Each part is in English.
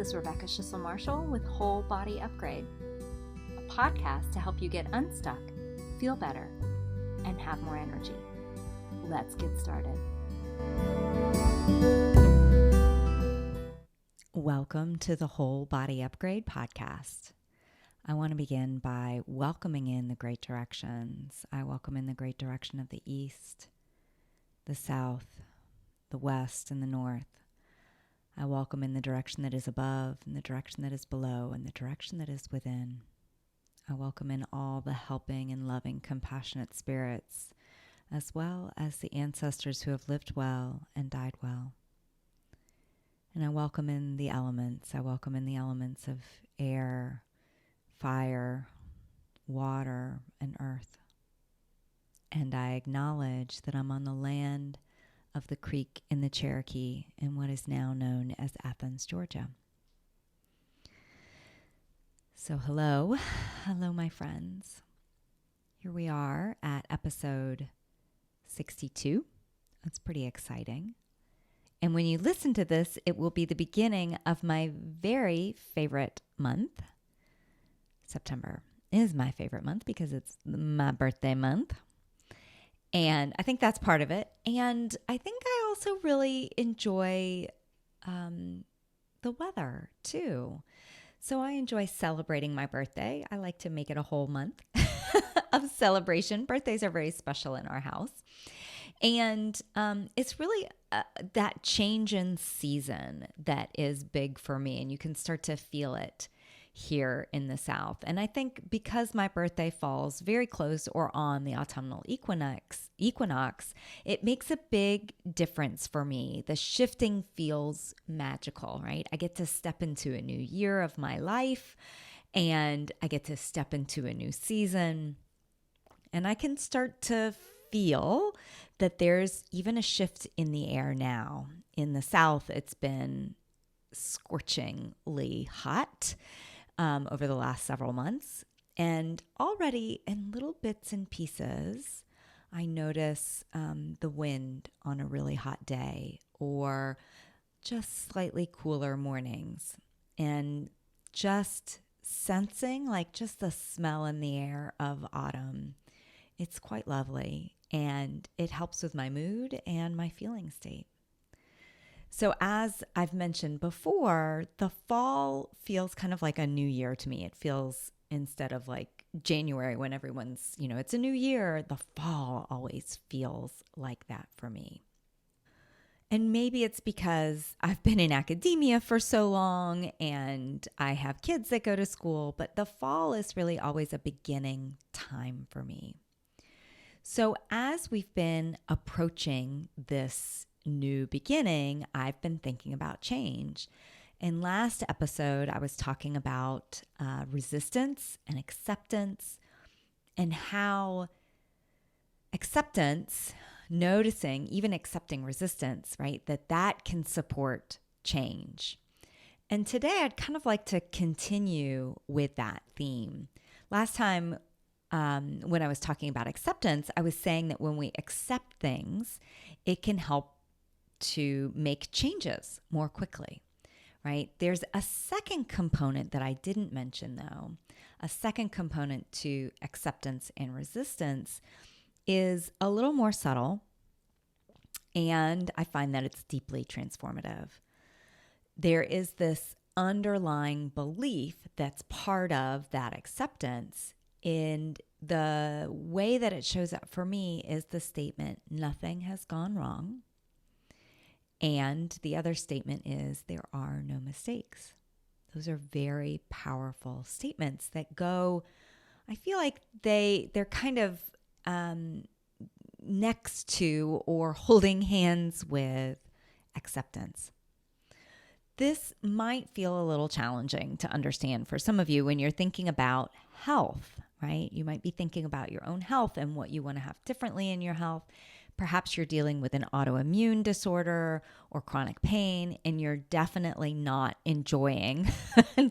is Rebecca Schissel-Marshall with Whole Body Upgrade, a podcast to help you get unstuck, feel better, and have more energy. Let's get started. Welcome to the Whole Body Upgrade podcast. I want to begin by welcoming in the great directions. I welcome in the great direction of the east, the south, the west, and the north. I welcome in the direction that is above, and the direction that is below, and the direction that is within. I welcome in all the helping and loving, compassionate spirits, as well as the ancestors who have lived well and died well. And I welcome in the elements. I welcome in the elements of air, fire, water, and earth. And I acknowledge that I'm on the land of the creek in the Cherokee in what is now known as Athens, Georgia. So hello my friends. Here we are at episode 62. That's pretty exciting. And when you listen to this, it will be the beginning of my very favorite month. September is my favorite month because it's my birthday month. And I think that's part of it. And I think I also really enjoy the weather too. So I enjoy celebrating my birthday. I like to make it a whole month of celebration. Birthdays are very special in our house. And it's really that change in season that is big for me. And you can start to feel it here in the South. And I think because my birthday falls very close or on the autumnal equinox, it makes a big difference for me. The shifting feels magical, right? I get to step into a new year of my life, and I get to step into a new season, and I can start to feel that there's even a shift in the air now. In the South, it's been scorchingly hot over the last several months. And already in little bits and pieces, I notice the wind on a really hot day or just slightly cooler mornings, and just sensing like just the smell in the air of autumn. It's quite lovely, and it helps with my mood and my feeling state. So as I've mentioned before, the fall feels kind of like a new year to me. It feels, instead of like January when everyone's, it's a new year, the fall always feels like that for me. And maybe it's because I've been in academia for so long and I have kids that go to school, but the fall is really always a beginning time for me. So as we've been approaching this new beginning, I've been thinking about change. In last episode, I was talking about resistance and acceptance, and how acceptance, noticing, even accepting resistance, right, that can support change. And today I'd kind of like to continue with that theme. Last time when I was talking about acceptance, I was saying that when we accept things, it can help to make changes more quickly, right? There's a second component that I didn't mention though. A second component to acceptance and resistance is a little more subtle, and I find that it's deeply transformative. There is this underlying belief that's part of that acceptance, and the way that it shows up for me is the statement, nothing has gone wrong. And the other statement is, there are no mistakes. Those are very powerful statements that go, I feel like they're kind of next to or holding hands with acceptance. This might feel a little challenging to understand for some of you when you're thinking about health, right? You might be thinking about your own health and what you want to have differently in your health. Perhaps you're dealing with an autoimmune disorder or chronic pain, and you're definitely not enjoying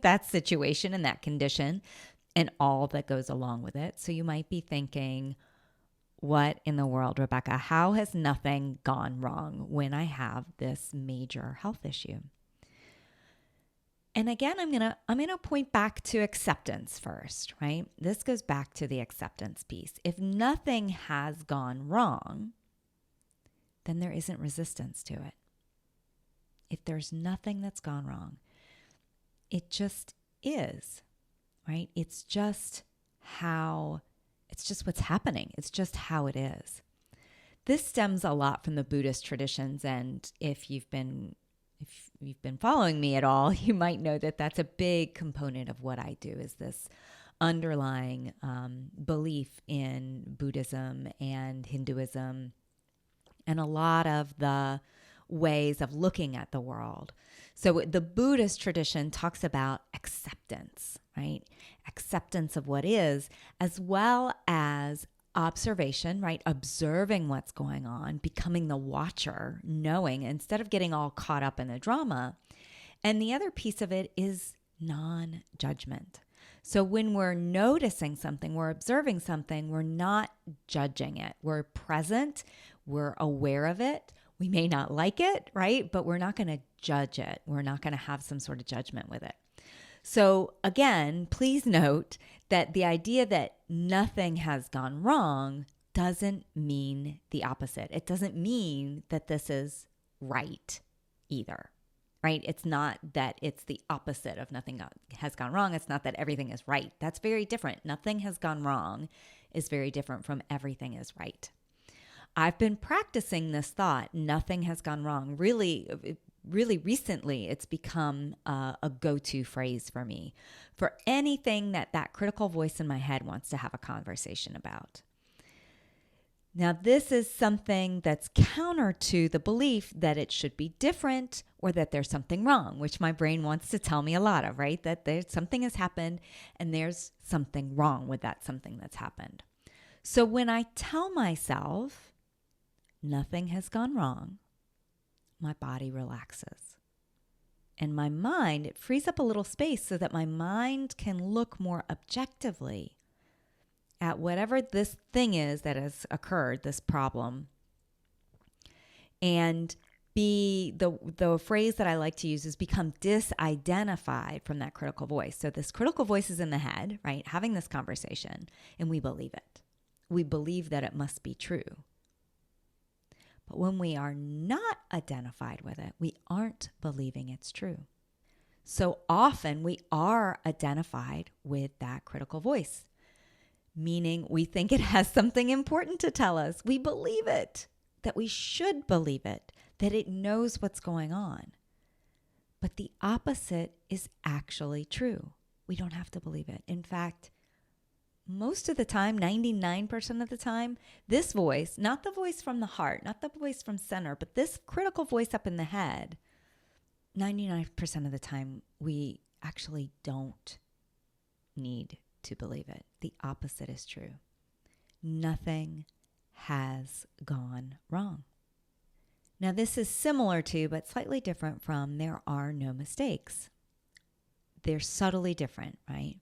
that situation and that condition and all that goes along with it. So you might be thinking, what in the world, Rebecca? How has nothing gone wrong when I have this major health issue? And again, I'm gonna point back to acceptance first, right? This goes back to the acceptance piece. If nothing has gone wrong, then there isn't resistance to it. If there's nothing that's gone wrong, it just is, right? It's just what's happening. It's just how it is. This stems a lot from the Buddhist traditions, and if you've been following me at all, you might know that that's a big component of what I do, is this underlying belief in Buddhism and Hinduism and a lot of the ways of looking at the world. So the Buddhist tradition talks about acceptance, right? Acceptance of what is, as well as observation, right? Observing what's going on, becoming the watcher, knowing instead of getting all caught up in the drama. And the other piece of it is non-judgment. So when we're noticing something, we're observing something, we're not judging it. We're present, we're aware of it. We may not like it, right? But we're not going to judge it. We're not going to have some sort of judgment with it. So again, please note that the idea that nothing has gone wrong doesn't mean the opposite. It doesn't mean that this is right either, right? It's not that it's the opposite of nothing has gone wrong. It's not that everything is right. That's very different. Nothing has gone wrong is very different from everything is right. I've been practicing this thought, nothing has gone wrong. Really recently, it's become a go-to phrase for me for anything that critical voice in my head wants to have a conversation about. Now, this is something that's counter to the belief that it should be different or that there's something wrong, which my brain wants to tell me a lot of, right? That there's something has happened and there's something wrong with that something that's happened. So when I tell myself nothing has gone wrong, my body relaxes. And my mind, it frees up a little space so that my mind can look more objectively at whatever this thing is that has occurred, this problem. And the phrase that I like to use is become disidentified from that critical voice. So this critical voice is in the head, right? Having this conversation, and we believe it. We believe that it must be true. But when we are not identified with it, we aren't believing it's true. So often we are identified with that critical voice, meaning we think it has something important to tell us. We believe it, that we should believe it, that it knows what's going on. But the opposite is actually true. We don't have to believe it. In fact, most of the time, 99% of the time, this voice, not the voice from the heart, not the voice from center, but this critical voice up in the head, 99% of the time, we actually don't need to believe it. The opposite is true. Nothing has gone wrong. Now, this is similar to, but slightly different from, there are no mistakes. They're subtly different, right?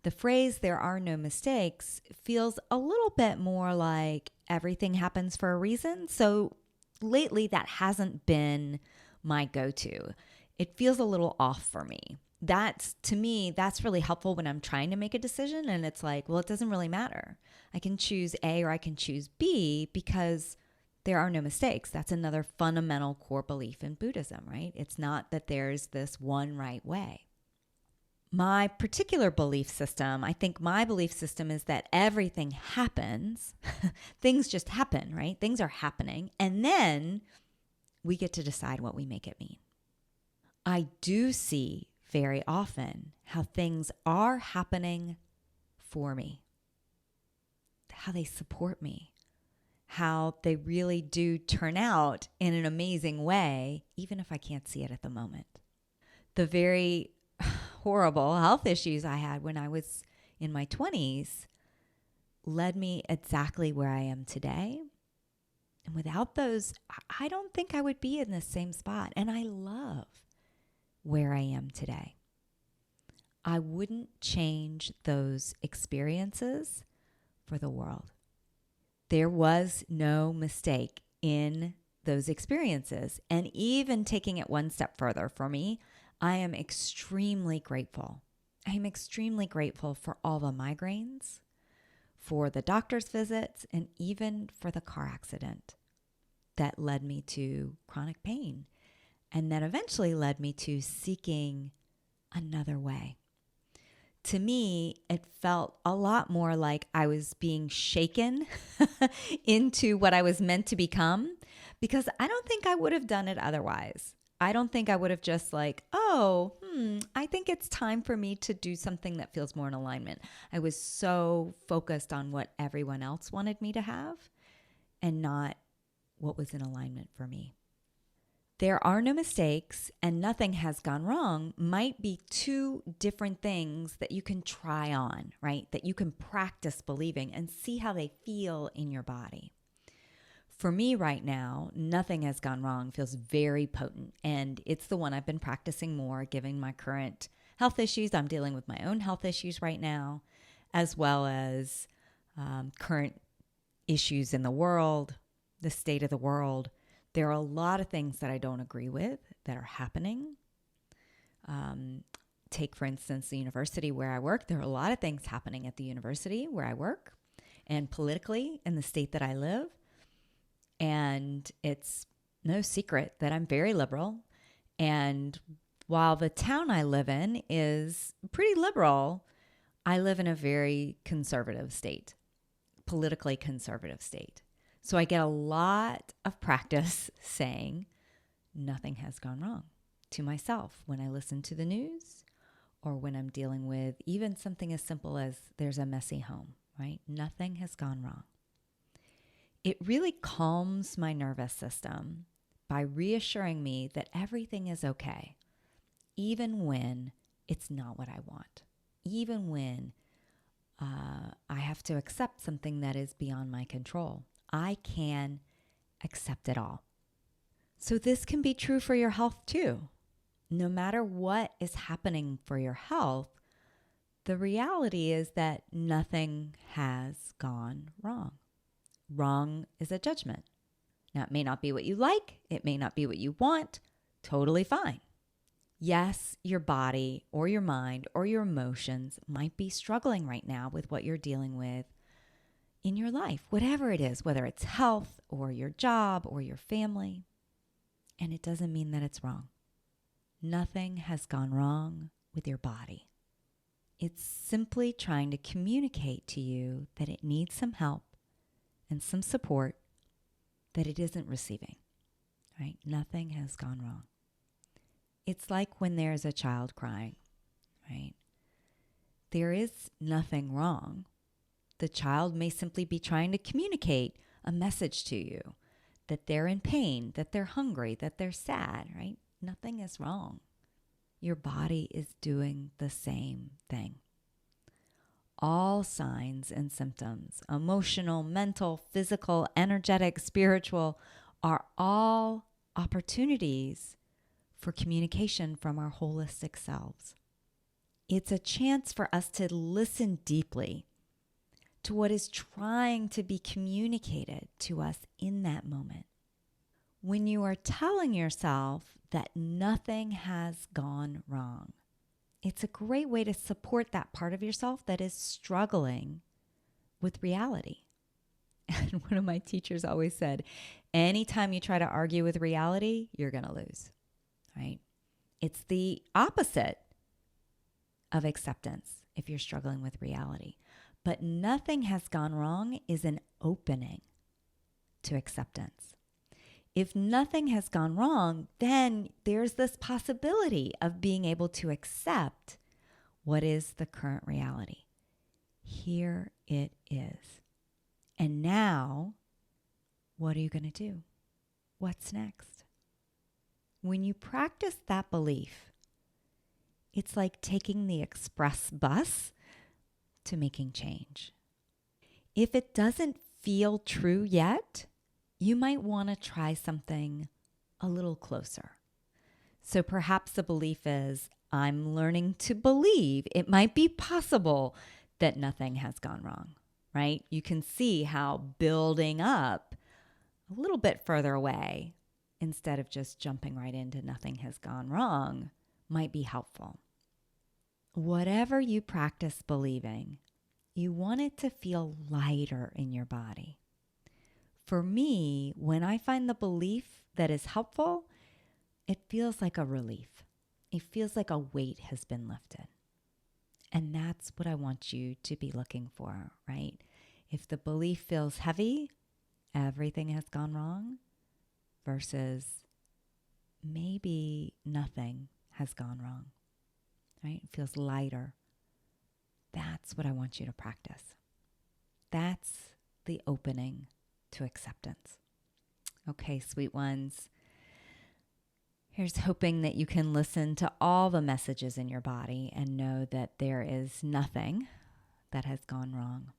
The phrase, there are no mistakes, feels a little bit more like everything happens for a reason. So lately, that hasn't been my go-to. It feels a little off for me. To me, that's really helpful when I'm trying to make a decision. And it's like, well, it doesn't really matter. I can choose A or I can choose B because there are no mistakes. That's another fundamental core belief in Buddhism, right? It's not that there's this one right way. My particular belief system, I think my belief system is that everything happens. Things just happen, right? Things are happening. And then we get to decide what we make it mean. I do see very often how things are happening for me, how they support me, how they really do turn out in an amazing way, even if I can't see it at the moment. The very horrible health issues I had when I was in my 20s led me exactly where I am today. And without those, I don't think I would be in the same spot. And I love where I am today. I wouldn't change those experiences for the world. There was no mistake in those experiences. And even taking it one step further for me, I am extremely grateful. I am extremely grateful for all the migraines, for the doctor's visits, and even for the car accident that led me to chronic pain and that eventually led me to seeking another way. To me, it felt a lot more like I was being shaken into what I was meant to become, because I don't think I would have done it otherwise. I don't think I would have just like, I think it's time for me to do something that feels more in alignment. I was so focused on what everyone else wanted me to have and not what was in alignment for me. There are no mistakes and nothing has gone wrong might be two different things that you can try on, right? That you can practice believing and see how they feel in your body. For me right now, nothing has gone wrong feels very potent, and it's the one I've been practicing more given my current health issues. I'm dealing with my own health issues right now, as well as current issues in the world, the state of the world. There are a lot of things that I don't agree with that are happening. Take, for instance, the university where I work. There are a lot of things happening at the university where I work and politically in the state that I live. And it's no secret that I'm very liberal. And while the town I live in is pretty liberal, I live in a very conservative state, politically conservative state. So I get a lot of practice saying nothing has gone wrong to myself when I listen to the news or when I'm dealing with even something as simple as there's a messy home, right? Nothing has gone wrong. It really calms my nervous system by reassuring me that everything is okay, even when it's not what I want, even when I have to accept something that is beyond my control. I can accept it all. So this can be true for your health too. No matter what is happening for your health, the reality is that nothing has gone wrong. Wrong is a judgment. Now, it may not be what you like. It may not be what you want. Totally fine. Yes, your body or your mind or your emotions might be struggling right now with what you're dealing with in your life, whatever it is, whether it's health or your job or your family. And it doesn't mean that it's wrong. Nothing has gone wrong with your body. It's simply trying to communicate to you that it needs some help and some support that it isn't receiving, right? Nothing has gone wrong. It's like when there's a child crying, right? There is nothing wrong. The child may simply be trying to communicate a message to you that they're in pain, that they're hungry, that they're sad, right? Nothing is wrong. Your body is doing the same thing. All signs and symptoms, emotional, mental, physical, energetic, spiritual, are all opportunities for communication from our holistic selves. It's a chance for us to listen deeply to what is trying to be communicated to us in that moment. When you are telling yourself that nothing has gone wrong, it's a great way to support that part of yourself that is struggling with reality. And one of my teachers always said, anytime you try to argue with reality, you're going to lose, right? It's the opposite of acceptance if you're struggling with reality. But nothing has gone wrong is an opening to acceptance. If nothing has gone wrong, then there's this possibility of being able to accept what is the current reality. Here it is. And now, what are you going to do? What's next? When you practice that belief, it's like taking the express bus to making change. If it doesn't feel true yet, you might want to try something a little closer. So perhaps the belief is, I'm learning to believe it might be possible that nothing has gone wrong, right? You can see how building up a little bit further away instead of just jumping right into nothing has gone wrong might be helpful. Whatever you practice believing, you want it to feel lighter in your body. For me, when I find the belief that is helpful, it feels like a relief. It feels like a weight has been lifted. And that's what I want you to be looking for, right? If the belief feels heavy, everything has gone wrong, versus maybe nothing has gone wrong, right? It feels lighter. That's what I want you to practice. That's the opening to acceptance. Okay, sweet ones. Here's hoping that you can listen to all the messages in your body and know that there is nothing that has gone wrong.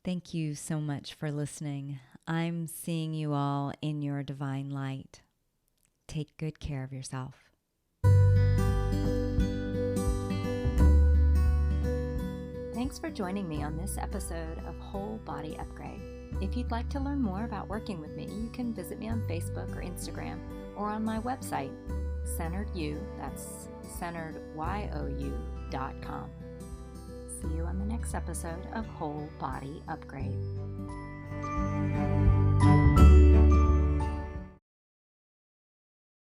Thank you so much for listening. I'm seeing you all in your divine light. Take good care of yourself. Thanks for joining me on this episode of Whole Body Upgrade. If you'd like to learn more about working with me, you can visit me on Facebook or Instagram or on my website, Centered You, that's centeredyou.com. See you on the next episode of Whole Body Upgrade.